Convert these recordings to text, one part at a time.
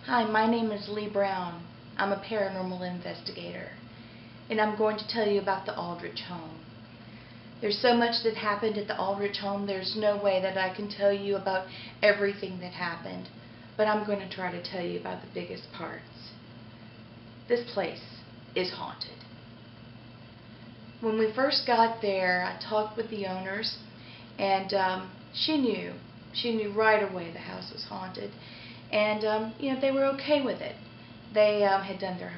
Hi, my name is Lee Brown. I'm a paranormal investigator, and I'm going to tell you about the Aldrich Home. There's so much that happened at the Aldrich Home, there's no way that I can tell you about everything that happened, but I'm going to try to tell you about the biggest parts. This place is haunted. When we first got there, I talked with the owners, and she knew right away the house was haunted. And they were okay with it. They had done their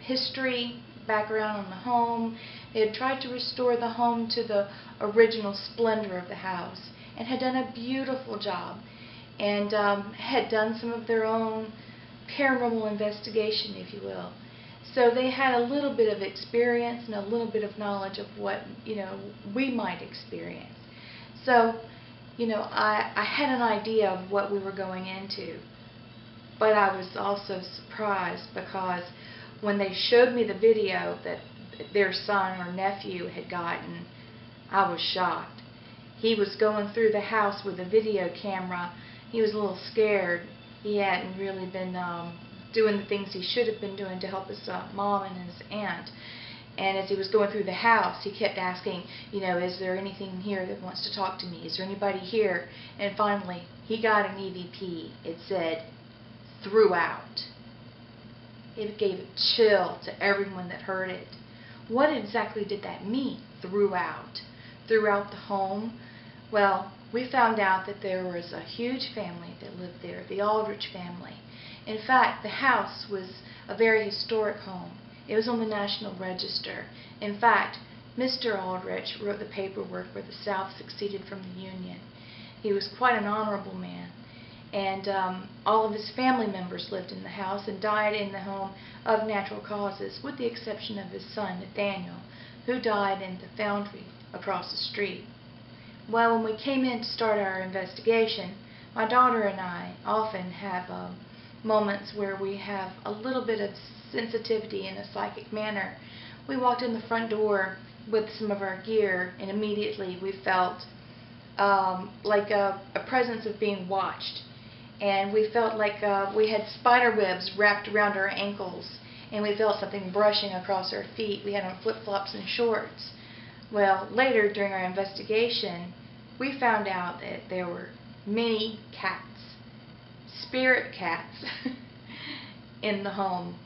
history, background on the home. They had tried to restore the home to the original splendor of the house, and had done a beautiful job, and had done some of their own paranormal investigation, if you will. So they had a little bit of experience and a little bit of knowledge of what we might experience. So I had an idea of what we were going into. But I was also surprised because when they showed me the video that their son or nephew had gotten, I was shocked. He was going through the house with a video camera. He was a little scared. He hadn't really been doing the things he should have been doing to help his mom and his aunt. And as he was going through the house, he kept asking, is there anything here that wants to talk to me? Is there anybody here? And finally, he got an EVP. It said, throughout. It gave a chill to everyone that heard it. What exactly did that mean, throughout? Throughout the home? Well, we found out that there was a huge family that lived there, the Aldrich family. In fact, the house was a very historic home. It was on the National Register. In fact, Mr. Aldrich wrote the paperwork where the South seceded from the Union. He was quite an honorable man. And all of his family members lived in the house and died in the home of natural causes, with the exception of his son, Nathaniel, who died in the foundry across the street. Well, when we came in to start our investigation, my daughter and I often have moments where we have a little bit of sensitivity in a psychic manner. We walked in the front door with some of our gear, and immediately we felt like a presence of being watched. And we felt like we had spider webs wrapped around our ankles, and we felt something brushing across our feet. We had on flip-flops and shorts. Well, later during our investigation, we found out that there were many cats, spirit cats, in the home.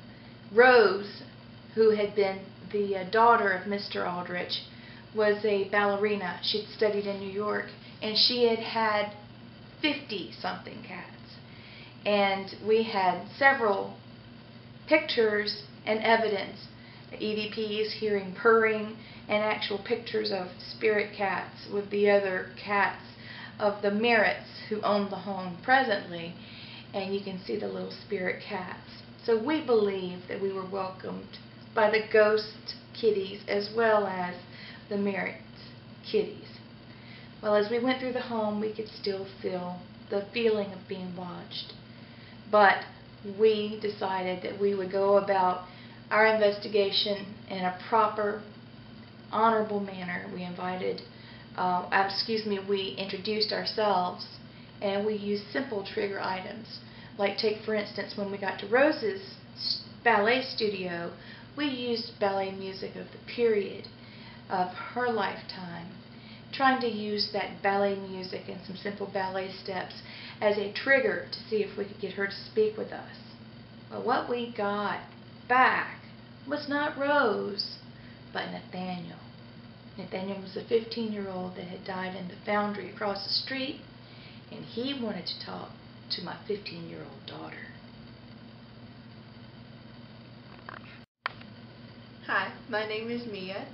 Rose, who had been the daughter of Mr. Aldrich, was a ballerina. She'd studied in New York, and she had had 50-something cats. And we had several pictures and evidence, EVPs hearing purring, and actual pictures of spirit cats with the other cats of the Merritts who own the home presently, and you can see the little spirit cats. So we believe that we were welcomed by the ghost kitties as well as the Merritt kitties. Well, as we went through the home, we could still feel the feeling of being watched. But we decided that we would go about our investigation in a proper, honorable manner. We introduced ourselves, and we used simple trigger items. Like, take for instance, when we got to Rose's ballet studio, we used ballet music of the period of her lifetime, trying to use that ballet music and some simple ballet steps as a trigger to see if we could get her to speak with us. Well, what we got back was not Rose, but Nathaniel. Nathaniel was a 15-year-old that had died in the foundry across the street, and he wanted to talk to my 15-year-old daughter. Hi, my name is Mia,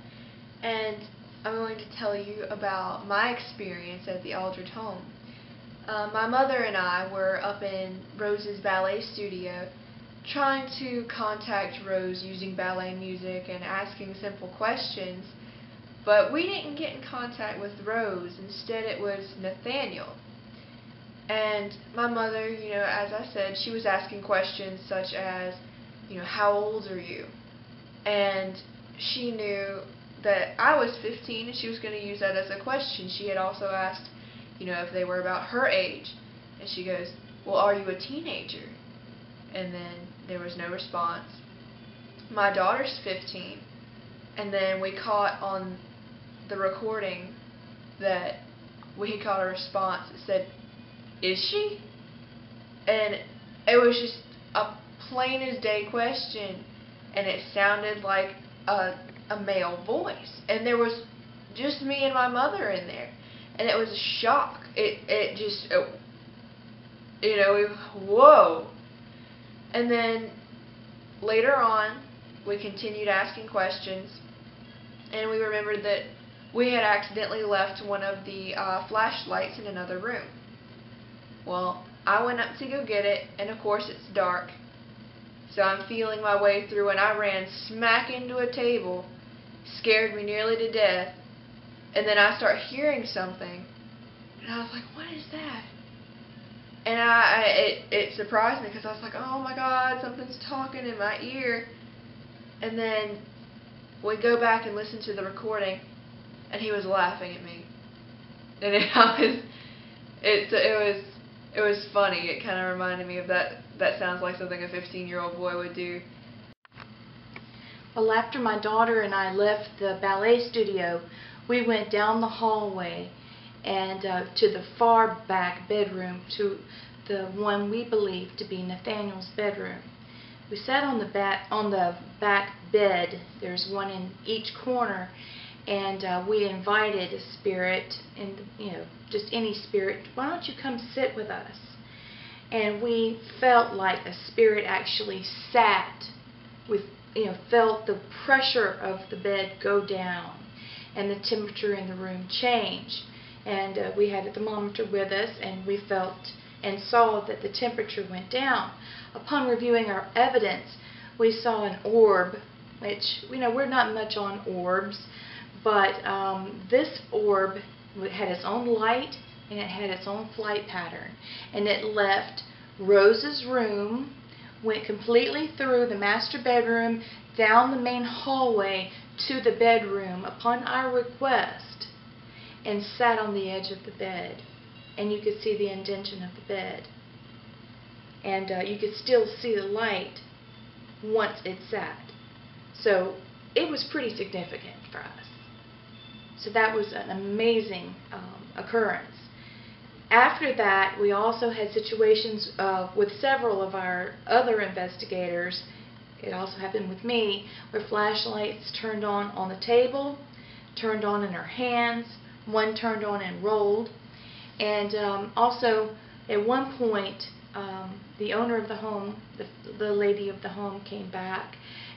and I'm going to tell you about my experience at the Aldrich Home. My mother and I were up in Rose's ballet studio trying to contact Rose using ballet music and asking simple questions, but we didn't get in contact with Rose. Instead, it was Nathaniel. And my mother, as I said, she was asking questions such as, how old are you? And she knew that I was 15, and she was going to use that as a question. She had also asked, if they were about her age. And she goes, well, are you a teenager? and then there was no response. My daughter's 15, and then we caught on the recording that we got a response that said, "Is she?" And it was just a plain as day question, and it sounded like a male voice, and there was just me and my mother in there, and it was a shock. Whoa. And then later on, we continued asking questions, and we remembered that we had accidentally left one of the flashlights in another room. Well, I went up to go get it, and of course it's dark, so I'm feeling my way through, and I ran smack into a table, scared me nearly to death, and then I start hearing something, and I was like, "What is that?" And it surprised me, because I was like, "Oh my God, something's talking in my ear." And then we go back and listen to the recording, and he was laughing at me, and it was funny. It kind of reminded me of that. That sounds like something a 15-year-old boy would do. Well, after my daughter and I left the ballet studio, we went down the hallway and to the far back bedroom, to the one we believed to be Nathaniel's bedroom. We sat on the back bed. There's one in each corner, and we invited a spirit, and just any spirit. "Why don't you come sit with us?" And we felt like a spirit actually sat. We felt the pressure of the bed go down, and the temperature in the room change. And we had a thermometer with us, and we felt and saw that the temperature went down. Upon reviewing our evidence, we saw an orb, which, we're not much on orbs, but this orb had its own light, and it had its own flight pattern. And it left Rose's room, went completely through the master bedroom, down the main hallway to the bedroom upon our request, and sat on the edge of the bed. And you could see the indentation of the bed. And you could still see the light once it sat. So it was pretty significant for us. So that was an amazing occurrence. After that, we also had situations with several of our other investigators. It also happened with me, where flashlights turned on the table, turned on in our hands, one turned on and rolled. And also, at one point, the owner of the home, the lady of the home, came back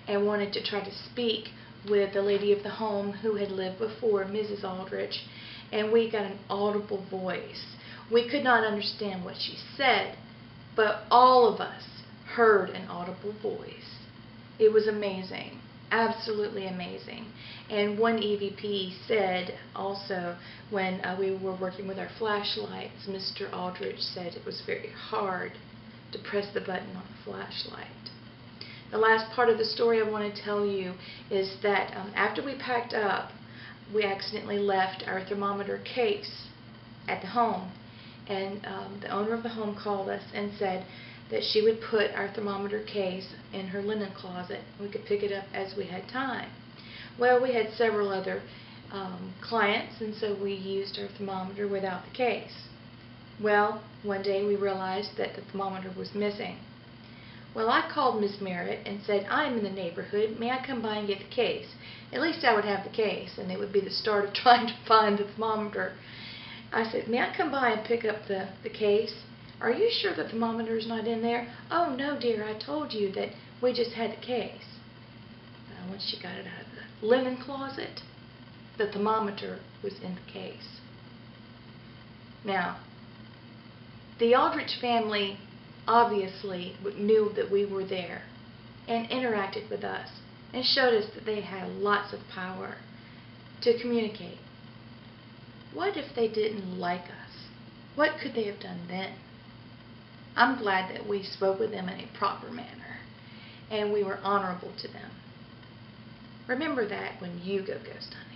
and wanted to try to speak with the lady of the home who had lived before, Mrs. Aldrich, and we got an audible voice. We could not understand what she said, but all of us heard an audible voice. It was amazing, absolutely amazing. And one EVP said also, when we were working with our flashlights, Mr. Aldrich said it was very hard to press the button on the flashlight. The last part of the story I want to tell you is that after we packed up, we accidentally left our thermometer case at the home. And the owner of the home called us and said that she would put our thermometer case in her linen closet. We could pick it up as we had time. Well, we had several other clients, and so we used our thermometer without the case. Well, one day we realized that the thermometer was missing. Well, I called Miss Merritt and said, "I'm in the neighborhood. May I come by and get the case?" At least I would have the case, and it would be the start of trying to find the thermometer. I said, "May I come by and pick up the case? Are you sure the thermometer is not in there?" "Oh, no, dear, I told you that we just had the case." Once she got it out of the linen closet, the thermometer was in the case. Now, the Aldrich family obviously knew that we were there and interacted with us and showed us that they had lots of power to communicate. What if they didn't like us? What could they have done then? I'm glad that we spoke with them in a proper manner and we were honorable to them. Remember that when you go ghost hunting.